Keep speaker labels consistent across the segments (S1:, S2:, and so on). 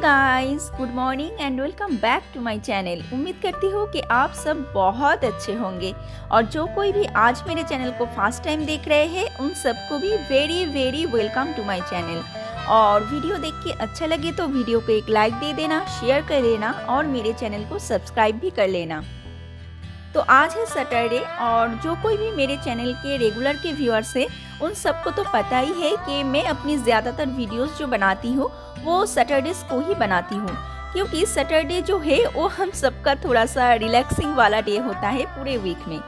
S1: Guys, good morning and welcome back to my channel. उम्मीद करती हूँ कि आप सब बहुत अच्छे होंगे और जो कोई भी आज मेरे चैनल को फर्स्ट टाइम देख रहे हैं उन सबको भी very very welcome to my channel. और वीडियो देख के अच्छा लगे तो वीडियो को एक लाइक दे देना, शेयर कर देना और मेरे चैनल को सब्सक्राइब भी कर लेना। तो आज है सैटरडे और जो कोई भी मेरे चैनल के रेगुलर के व्यूअर्स है उन सबको तो पता ही है कि मैं अपनी ज़्यादातर वीडियोस जो बनाती हूँ वो सैटरडेज़ को ही बनाती हूँ, क्योंकि सैटरडे जो है वो हम सबका थोड़ा सा रिलैक्सिंग वाला डे होता है पूरे वीक में।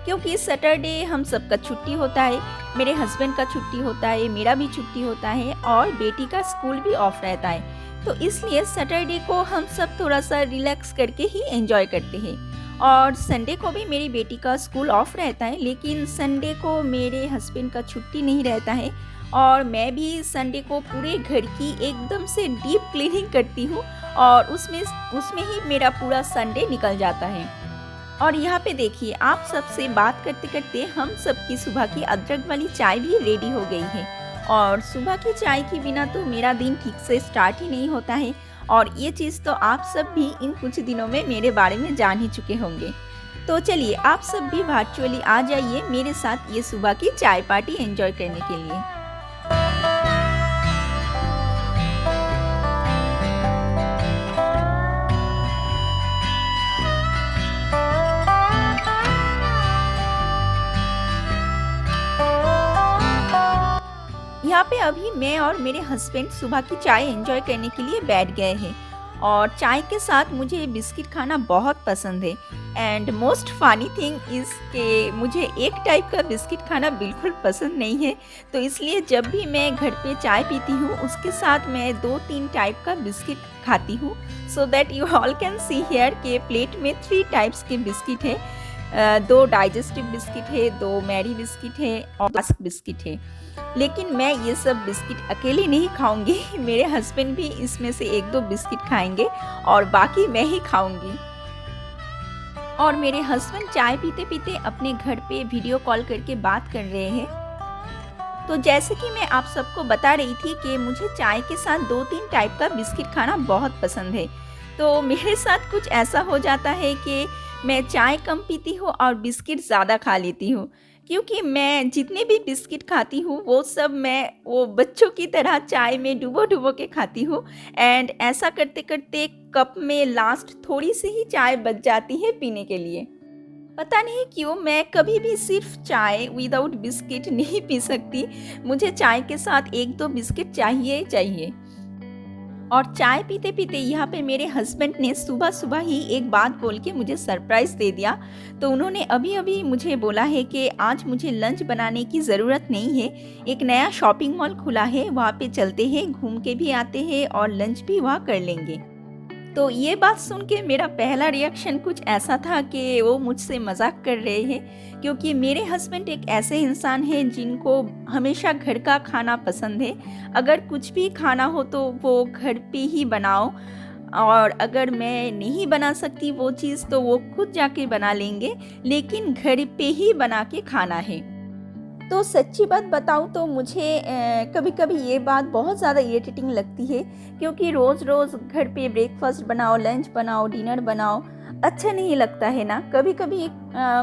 S1: क्योंकि सैटरडे हम सबका छुट्टी होता है, मेरे हस्बैंड का छुट्टी होता है, मेरा भी छुट्टी होता है और बेटी का स्कूल भी ऑफ रहता है। तो इसलिए सैटरडे को हम सब थोड़ा सा रिलैक्स करके ही एंजॉय करते हैं। और संडे को भी मेरी बेटी का स्कूल ऑफ रहता है, लेकिन संडे को मेरे हस्बैंड का छुट्टी नहीं रहता है और मैं भी संडे को पूरे घर की एकदम से डीप क्लीनिंग करती हूँ और उसमें ही मेरा पूरा संडे निकल जाता है। और यहाँ पे देखिए, आप सबसे बात करते करते हम सबकी सुबह की अदरक वाली चाय भी रेडी हो गई है। और सुबह की चाय के बिना तो मेरा दिन ठीक से स्टार्ट ही नहीं होता है और ये चीज़ तो आप सब भी इन कुछ दिनों में मेरे बारे में जान ही चुके होंगे। तो चलिए आप सब भी वर्चुअली आ जाइए मेरे साथ ये सुबह की चाय पार्टी एंजॉय करने के लिए। यहाँ पे अभी मैं और मेरे हस्बैंड सुबह की चाय एंजॉय करने के लिए बैठ गए हैं और चाय के साथ मुझे बिस्किट खाना बहुत पसंद है। And most funny thing is कि मुझे एक टाइप का बिस्किट खाना बिल्कुल पसंद नहीं है, तो इसलिए जब भी मैं घर पे चाय पीती हूँ उसके साथ मैं 2-3 टाइप का बिस्किट खाती हूँ। So that you all can see here के प्लेट में 3 टाइप्स के बिस्किट है, 2 डाइजेस्टिव बिस्किट है, 2 मैरी बिस्किट है और रस्क बिस्किट है। लेकिन मैं ये सब बिस्किट अकेले नहीं खाऊंगी, मेरे हस्बैंड भी इसमें से 1-2 बिस्किट खाएंगे और बाकी मैं ही खाऊंगी। और मेरे हस्बैंड चाय पीते पीते अपने घर पे वीडियो कॉल करके बात कर रहे हैं। तो जैसे कि मैं आप सबको बता रही थी कि मुझे चाय के साथ 2-3 टाइप का बिस्किट खाना बहुत पसंद है, तो मेरे साथ कुछ ऐसा हो जाता है कि मैं चाय कम पीती हूँ और बिस्किट ज़्यादा खा लेती हूँ। क्योंकि मैं जितने भी बिस्किट खाती हूँ वो सब मैं वो बच्चों की तरह चाय में डुबो डुबो के खाती हूँ एंड ऐसा करते करते कप में लास्ट थोड़ी सी ही चाय बच जाती है पीने के लिए। पता नहीं क्यों मैं कभी भी सिर्फ चाय विदाउट बिस्किट नहीं पी सकती, मुझे चाय के साथ 1-2 बिस्किट चाहिए ही चाहिए। और चाय पीते पीते यहाँ पे मेरे हस्बैंड ने सुबह सुबह ही एक बात बोल के मुझे सरप्राइज दे दिया। तो उन्होंने अभी अभी मुझे बोला है कि आज मुझे लंच बनाने की ज़रूरत नहीं है, एक नया शॉपिंग मॉल खुला है, वहाँ पे चलते हैं, घूम के भी आते हैं और लंच भी वहाँ कर लेंगे। तो ये बात सुन के मेरा पहला रिएक्शन कुछ ऐसा था कि वो मुझसे मजाक कर रहे हैं, क्योंकि मेरे हस्बैंड एक ऐसे इंसान हैं जिनको हमेशा घर का खाना पसंद है। अगर कुछ भी खाना हो तो वो घर पे ही बनाओ और अगर मैं नहीं बना सकती वो चीज़ तो वो खुद जाके बना लेंगे, लेकिन घर पे ही बना के खाना है। तो सच्ची बात बताऊँ तो मुझे कभी कभी ये बात बहुत ज़्यादा इरिटेटिंग लगती है, क्योंकि रोज़ रोज़ घर पे ब्रेकफास्ट बनाओ, लंच बनाओ, डिनर बनाओ, अच्छा नहीं लगता है ना। कभी कभी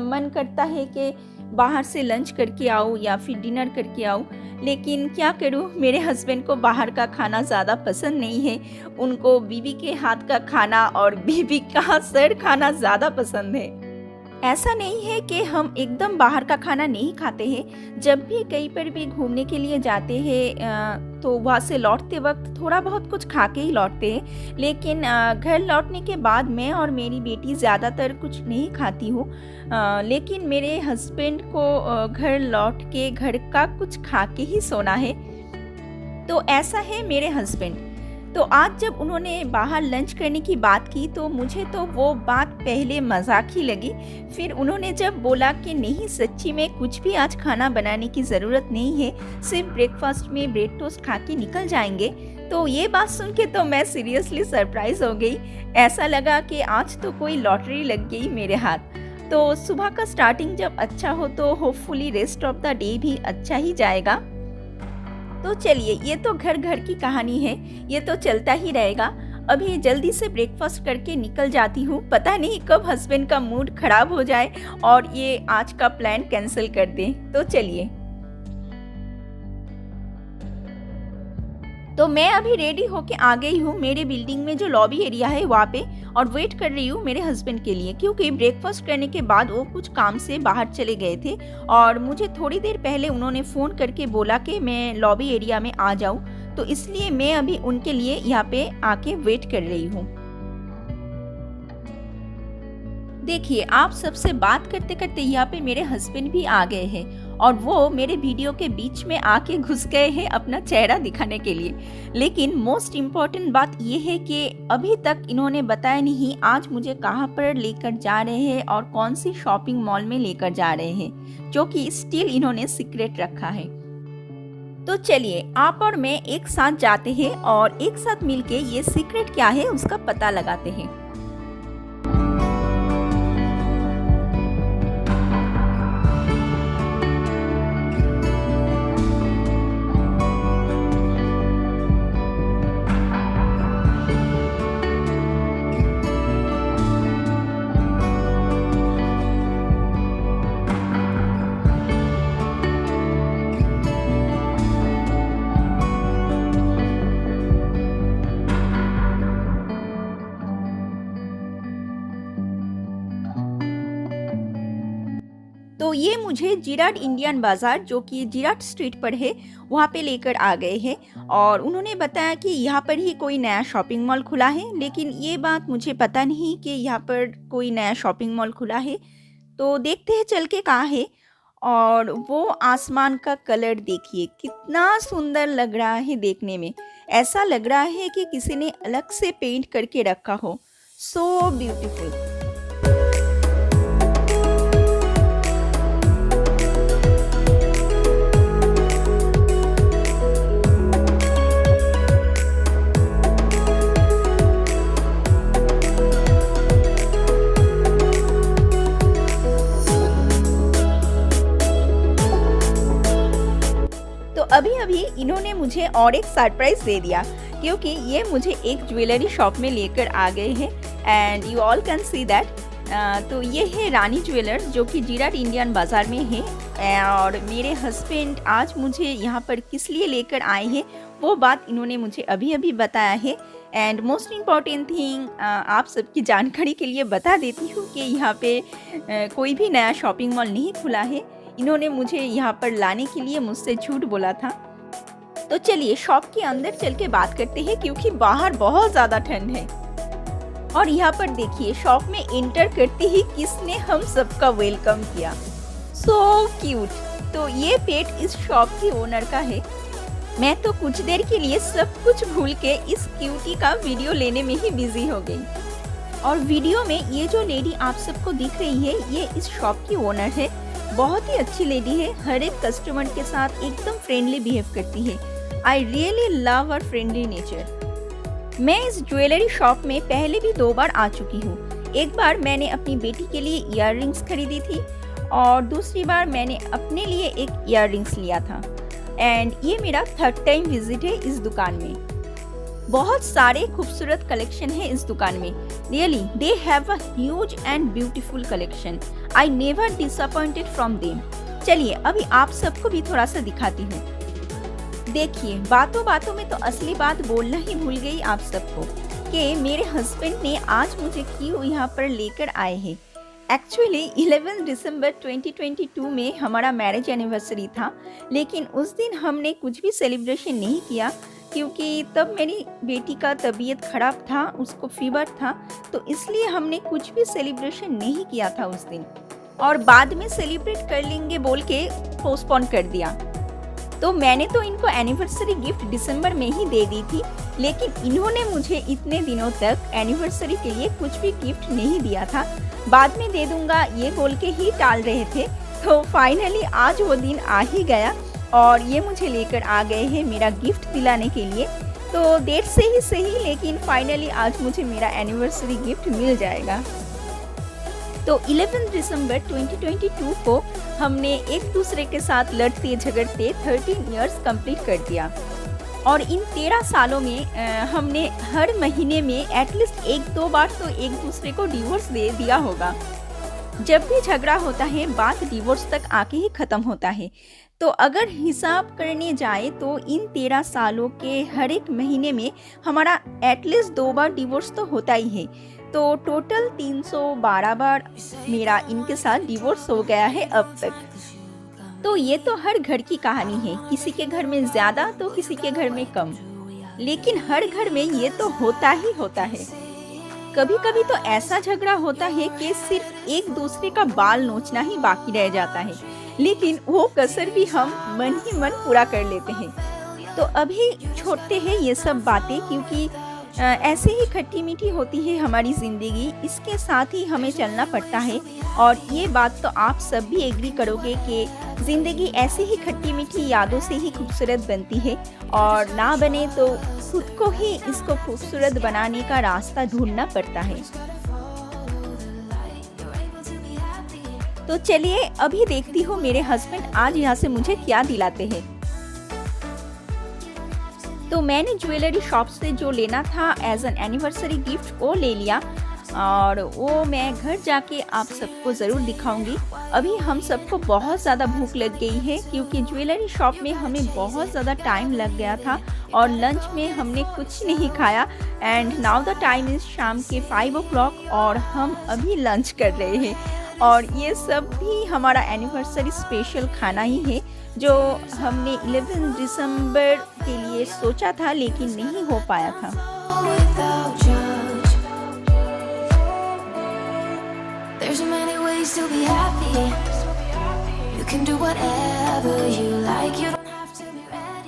S1: मन करता है कि बाहर से लंच करके आऊँ या फिर डिनर करके आऊँ, लेकिन क्या करूँ, मेरे हस्बैंड को बाहर का खाना ज़्यादा पसंद नहीं है, उनको बीवी के हाथ का खाना और बीवी का सर खाना ज़्यादा पसंद है। ऐसा नहीं है कि हम एकदम बाहर का खाना नहीं खाते हैं, जब भी कहीं पर भी घूमने के लिए जाते हैं तो वहाँ से लौटते वक्त थोड़ा बहुत कुछ खा के ही लौटते हैं, लेकिन घर लौटने के बाद मैं और मेरी बेटी ज़्यादातर कुछ नहीं खाती हूँ। लेकिन मेरे हस्बैंड को घर लौट के घर का कुछ खा के ही सोना है। तो ऐसा है मेरे हस्बैंड। तो आज जब उन्होंने बाहर लंच करने की बात की तो मुझे तो वो बात पहले मजाक ही लगी, फिर उन्होंने जब बोला कि नहीं सच्ची में कुछ भी आज खाना बनाने की ज़रूरत नहीं है, सिर्फ ब्रेकफास्ट में ब्रेड टोस्ट खा के निकल जाएंगे, तो ये बात सुन के तो मैं सीरियसली सरप्राइज हो गई। ऐसा लगा कि आज तो कोई लॉटरी लग गई मेरे हाथ। तो सुबह का स्टार्टिंग जब अच्छा हो तो hopefully rest of the day भी अच्छा ही जाएगा। तो चलिए, ये तो घर घर की कहानी है, ये तो चलता ही रहेगा। अभी जल्दी से ब्रेकफास्ट करके निकल जाती हूँ। पता नहीं कब हस्बैंड का मूड खराब हो जाए और ये आज का प्लान कैंसिल कर दें। तो चलिए, तो मैं अभी रेडी होके आ गई हूँ मेरे बिल्डिंग में जो लॉबी एरिया है वहाँ पे, और वेट कर रही हूँ मेरे हस्बैंड के लिए, क्योंकि ब्रेकफास्ट करने के बाद वो कुछ काम से बाहर चले गए थे और मुझे थोड़ी देर पहले उन्होंने फ़ोन करके बोला कि मैं लॉबी एरिया में आ जाऊँ, तो इसलिए मैं अभी उनके लिए यहाँ पे आके वेट कर रही हूँ। देखिए, आप सबसे बात करते करते यहाँ पे मेरे हस्बैंड भी आ गए हैं और वो मेरे वीडियो के बीच में आके घुस गए हैं अपना चेहरा दिखाने के लिए। लेकिन मोस्ट इम्पॉर्टेंट बात ये है कि अभी तक इन्होंने बताया नहीं आज मुझे कहाँ पर लेकर जा रहे हैं और कौन सी शॉपिंग मॉल में लेकर जा रहे हैं, जो कि स्टिल इन्होंने सीक्रेट रखा है। तो चलिए, आप और मैं एक साथ जाते हैं और एक साथ मिलके ये सीक्रेट क्या है उसका पता लगाते हैं। तो ये मुझे जिराट इंडियन बाज़ार, जो कि जिराट स्ट्रीट पर है, वहाँ पे लेकर आ गए हैं और उन्होंने बताया कि यहाँ पर ही कोई नया शॉपिंग मॉल खुला है, लेकिन ये बात मुझे पता नहीं कि यहाँ पर कोई नया शॉपिंग मॉल खुला है। तो देखते हैं चल के कहाँ है। और वो आसमान का कलर देखिए कितना सुंदर लग रहा है देखने में, ऐसा लग रहा है कि किसी ने अलग से पेंट करके रखा हो। So beautiful. तो अभी अभी इन्होंने मुझे और एक सरप्राइज दे दिया, क्योंकि ये मुझे एक ज्वेलरी शॉप में लेकर आ गए हैं and you all can see that. तो ये है रानी ज्वेलर्स, जो कि जिराट इंडियन बाज़ार में है। और मेरे हस्बैंड आज मुझे यहाँ पर किस लिए लेकर आए हैं वो बात इन्होंने मुझे अभी अभी बताया है। एंड मोस्ट इम्पॉर्टेंट थिंग, आप सबकी जानकारी के लिए बता देती हूँ कि यहाँ पे कोई भी नया शॉपिंग मॉल नहीं खुला है। इन्होंने मुझे यहाँ पर लाने के लिए मुझसे झूठ बोला था। तो चलिए शॉप के अंदर चल के बात करते हैं, क्योंकि बाहर बहुत ज़्यादा ठंड है। और यहाँ पर देखिए, शॉप में एंटर करते ही किसने हम सबका वेलकम किया। So cute. तो ये पेट इस शॉप की ओनर का है। मैं तो कुछ देर के लिए सब कुछ भूल के इस क्यूटी का वीडियो लेने में ही बिजी हो गई। और वीडियो में ये जो लेडी आप सबको दिख रही है, ये इस शॉप की ओनर है। बहुत ही अच्छी लेडी है, हर एक कस्टमर के साथ एकदम फ्रेंडली बिहेव करती है। I really love her friendly nature. मैं इस ज्वेलरी शॉप में पहले भी 2 बार आ चुकी हूँ। एक बार मैंने अपनी बेटी के लिए इयररिंग्स खरीदी थी और दूसरी बार मैंने अपने लिए एक इयररिंग्स लिया था। एंड ये मेरा 3rd टाइम विजिट है इस दुकान में। बहुत सारे खूबसूरत कलेक्शन है इस दुकान में। Really they have a huge and beautiful collection. I never disappointed from them. चलिए अभी आप सबको भी थोड़ा सा दिखाती हूँ। देखिए, बातों बातों में तो असली बात बोलना ही भूल गई आप सबको कि मेरे हस्बैंड ने आज मुझे क्यों यहाँ पर लेकर आए हैं। एक्चुअली 11 दिसंबर 2022 में हमारा मैरिज एनिवर्सरी था, लेकिन उस दिन हमने कुछ भी सेलिब्रेशन नहीं किया, क्योंकि तब मेरी बेटी का तबीयत खराब था, उसको फीवर था, तो इसलिए हमने कुछ भी सेलिब्रेशन नहीं किया था उस दिन, और बाद में सेलिब्रेट कर लेंगे बोल के पोस्टपोन कर दिया। तो मैंने तो इनको एनिवर्सरी गिफ्ट दिसंबर में ही दे दी थी, लेकिन इन्होंने मुझे इतने दिनों तक एनिवर्सरी के लिए कुछ भी गिफ्ट नहीं दिया था। बाद में दे दूंगा ये बोल के ही टाल रहे थे। तो फाइनली आज वो दिन आ ही गया और ये मुझे लेकर आ गए हैं मेरा गिफ्ट दिलाने के लिए। तो देर से ही सही, लेकिन फाइनली आज मुझे मेरा एनिवर्सरी गिफ्ट मिल जाएगा। तो 11 दिसंबर 2022 को हमने एक दूसरे के साथ लड़ते झगड़ते 13 इयर्स कंप्लीट कर दिया। और इन 13 सालों में हमने हर महीने में एटलीस्ट 1-2 बार तो एक दूसरे को डिवोर्स दे दिया होगा। जब भी झगड़ा होता है बात डिवोर्स तक आके ही ख़त्म होता है। तो अगर हिसाब करने जाए तो इन 13 सालों के हर एक महीने में हमारा एटलीस्ट 2 बार डिवोर्स तो होता ही है। तो टोटल 312 बार मेरा इनके साथ डिवोर्स हो गया है अब तक। तो ये तो हर घर की कहानी है, किसी के घर में ज़्यादा तो किसी के घर में कम, लेकिन हर घर में ये तो होता ही होता है। कभी कभी तो ऐसा झगड़ा होता है कि सिर्फ एक दूसरे का बाल नोचना ही बाकी रह जाता है, लेकिन वो कसर भी हम मन ही मन पूरा कर लेते हैं। तो अभी छोड़ते हैं ये सब बातें, क्योंकि ऐसे ही खट्टी मीठी होती है हमारी ज़िंदगी, इसके साथ ही हमें चलना पड़ता है। और ये बात तो आप सब भी एग्री करोगे कि ज़िंदगी ऐसे ही खट्टी मीठी यादों से ही खूबसूरत बनती है, और ना बने तो खुद को ही इसको खूबसूरत बनाने का रास्ता ढूंढना पड़ता है। तो चलिए अभी देखती हूँ मेरे हस्बैंड आज यहाँ से मुझे क्या दिलाते हैं। तो मैंने ज्वेलरी शॉप से जो लेना था एज एन एनिवर्सरी गिफ्ट वो ले लिया, और वो मैं घर जाके आप सबको ज़रूर दिखाऊंगी। अभी हम सबको बहुत ज़्यादा भूख लग गई है, क्योंकि ज्वेलरी शॉप में हमें बहुत ज़्यादा टाइम लग गया था और लंच में हमने कुछ नहीं खाया। And now the time is शाम के 5 o'clock और हम अभी लंच कर रहे हैं। और ये सब भी हमारा एनिवर्सरी स्पेशल खाना ही है, जो हमने 11 दिसंबर के लिए सोचा था लेकिन नहीं हो पाया था।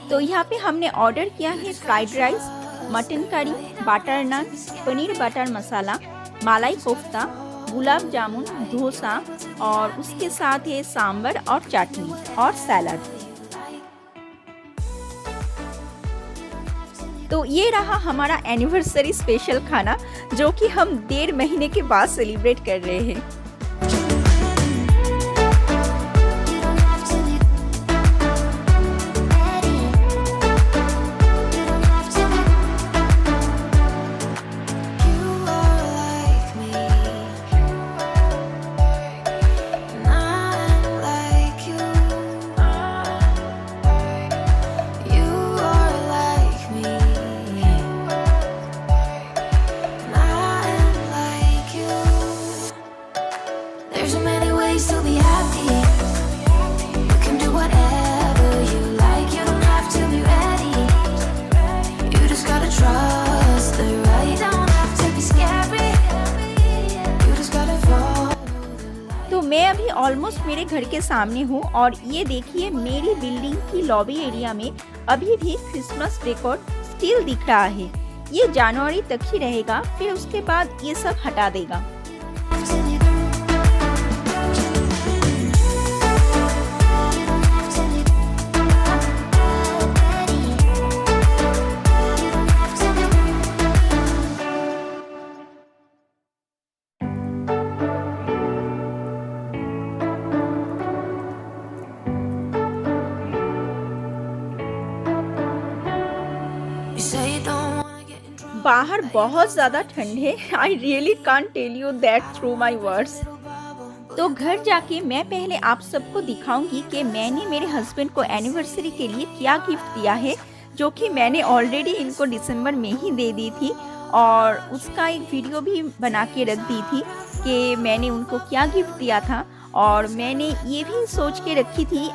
S1: तो यहाँ पे हमने ऑर्डर किया है fried rice, mutton curry, butter naan, paneer butter masala, malai kofta, gulab jamun, dosa, और उसके साथ है सांभर और चटनी और सैलड। तो ये रहा हमारा एनिवर्सरी स्पेशल खाना, जो कि हम 1.5 महीने के बाद सेलिब्रेट कर रहे हैं। मैं अभी ऑलमोस्ट मेरे घर के सामने हूँ, और ये देखिए मेरी बिल्डिंग की लॉबी एरिया में अभी भी क्रिसमस डेकोर स्टिल दिख रहा है। ये जनवरी तक ही रहेगा, फिर उसके बाद ये सब हटा देगा। बाहर बहुत ज़्यादा ठंड है। I really can't tell you that through my words. तो घर जाके मैं पहले आप सबको दिखाऊंगी कि मैंने मेरे हस्बैंड को एनिवर्सरी के लिए क्या गिफ्ट दिया है, जो कि मैंने ऑलरेडी इनको दिसंबर में ही दे दी थी, और उसका एक वीडियो भी बना के रख दी थी कि मैंने उनको क्या गिफ्ट दिया था। और मैंने ये भी सोच के रखी थी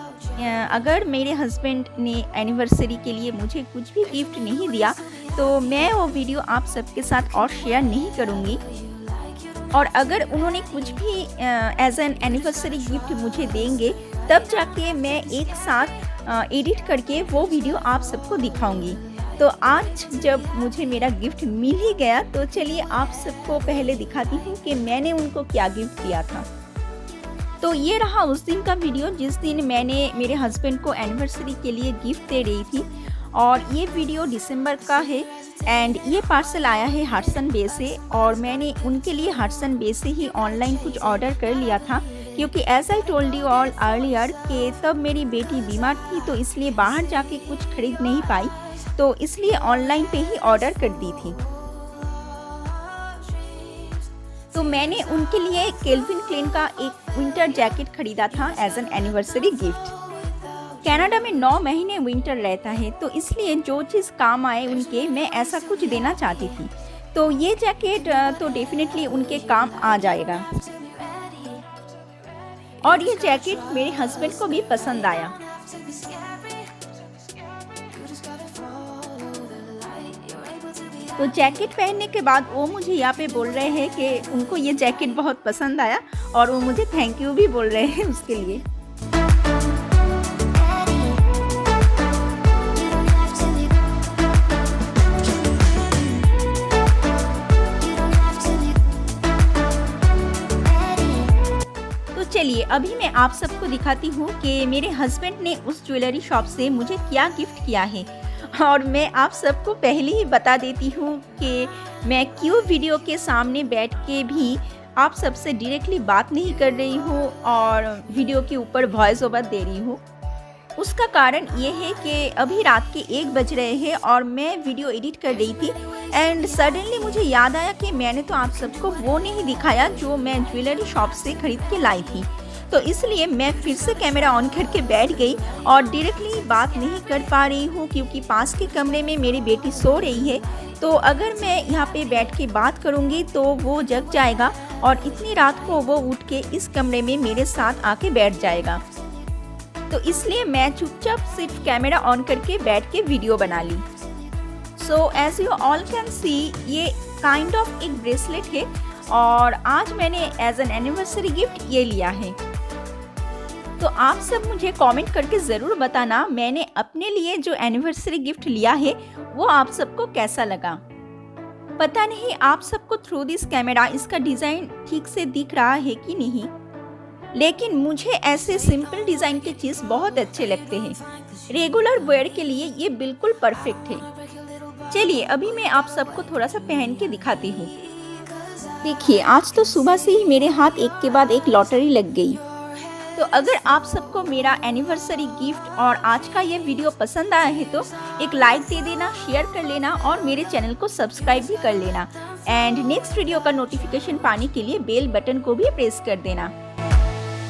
S1: अगर मेरे हस्बैंड ने एनिवर्सरी के लिए मुझे कुछ भी गिफ्ट नहीं दिया तो मैं वो वीडियो आप सबके साथ और शेयर नहीं करूँगी। और अगर उन्होंने कुछ भी एज एन एनिवर्सरी गिफ्ट मुझे देंगे तब जाके मैं एक साथ एडिट करके वो वीडियो आप सबको दिखाऊंगी। तो आज जब मुझे मेरा गिफ्ट मिल ही गया तो चलिए आप सबको पहले दिखाती हूँ कि मैंने उनको क्या गिफ्ट दिया था। तो ये रहा उस दिन का वीडियो जिस दिन मैंने मेरे हस्बैंड को एनिवर्सरी के लिए गिफ्ट दे रही थी, और ये वीडियो दिसंबर का है। एंड ये पार्सल आया है हडसन बे से, और मैंने उनके लिए हडसन बे से ही ऑनलाइन कुछ ऑर्डर कर लिया था, क्योंकि as I told you all earlier कि तब मेरी बेटी बीमार थी तो इसलिए बाहर जाके कुछ खरीद नहीं पाई। तो इसलिए ऑनलाइन पे ही ऑर्डर कर दी थी। तो मैंने उनके लिए केल्विन क्लेन का एक विंटर जैकेट खरीदा था as an anniversary gift. Canada में 9 महीने विंटर रहता है, तो इसलिए जो चीज़ काम आए उनके, मैं ऐसा कुछ देना चाहती थी। तो ये जैकेट तो डेफिनेटली उनके काम आ जाएगा। और ये जैकेट मेरे हस्बैंड को भी पसंद आया। तो जैकेट पहनने के बाद वो मुझे यहाँ पे बोल रहे हैं कि उनको ये जैकेट बहुत पसंद आया और वो मुझे थैंक यू भी बोल रहे हैं उसके लिए। तो चलिए अभी मैं आप सबको दिखाती हूँ कि मेरे हस्बैंड ने उस ज्वेलरी शॉप से मुझे क्या गिफ्ट किया है। और मैं आप सबको पहले ही बता देती हूँ कि मैं क्यों वीडियो के सामने बैठ के भी आप सबसे डायरेक्टली बात नहीं कर रही हूँ और वीडियो के ऊपर वॉइस ओवर दे रही हूँ। उसका कारण ये है कि अभी रात के 1 बज रहे हैं और मैं वीडियो एडिट कर रही थी एंड सडनली मुझे याद आया कि मैंने तो आप सबको वो नहीं दिखाया जो मैं ज्वेलरी शॉप से खरीद के लाई थी। तो इसलिए मैं फिर से कैमरा ऑन करके बैठ गई और डायरेक्टली बात नहीं कर पा रही हूँ क्योंकि पास के कमरे में मेरी बेटी सो रही है। तो अगर मैं यहाँ पे बैठ के बात करूँगी तो वो जग जाएगा और इतनी रात को वो उठ के इस कमरे में मेरे साथ आके बैठ जाएगा। तो इसलिए मैं चुपचाप सिर्फ कैमरा ऑन करके बैठ के वीडियो बना ली। So as you all can see, ये काइंड ऑफ एक ब्रेसलेट है और आज मैंने एज एन एनिवर्सरी गिफ्ट ये लिया है। तो आप सब मुझे कमेंट करके ज़रूर बताना मैंने अपने लिए जो एनिवर्सरी गिफ्ट लिया है वो आप सबको कैसा लगा। पता नहीं आप सबको थ्रू दिस कैमरा इसका डिज़ाइन ठीक से दिख रहा है कि नहीं, लेकिन मुझे ऐसे सिंपल डिज़ाइन के चीज़ बहुत अच्छे लगते हैं। रेगुलर वेयर के लिए ये बिल्कुल परफेक्ट है। चलिए अभी मैं आप सबको थोड़ा सा पहन के दिखाती हूँ। देखिए आज तो सुबह से ही मेरे हाथ एक के बाद एक लॉटरी लग गई। तो अगर आप सबको मेरा एनिवर्सरी गिफ्ट और आज का ये वीडियो पसंद आया है तो एक लाइक दे देना, शेयर कर लेना और मेरे चैनल को सब्सक्राइब भी कर लेना एंड नेक्स्ट वीडियो का नोटिफिकेशन पाने के लिए बेल बटन को भी प्रेस कर देना।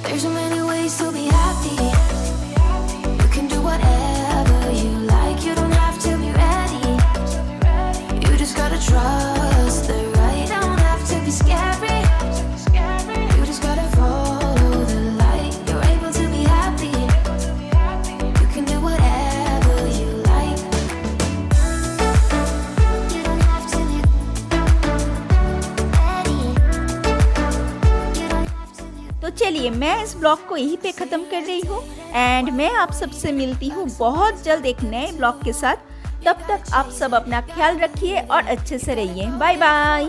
S2: There's so many ways to be happy. You can do whatever you like. You don't have to be ready. You just gotta trust the right. Don't have to be scary. You just gotta follow the light. You're able to be happy. You can do whatever you like. You don't have to be ready.
S1: तो चलिए मैं इस blog को यहीं पे ख़त्म कर रही हूँ एंड मैं आप सबसे मिलती हूँ बहुत जल्द एक नए ब्लॉग के साथ। तब तक आप सब अपना ख्याल रखिए और अच्छे से रहिए। Bye bye.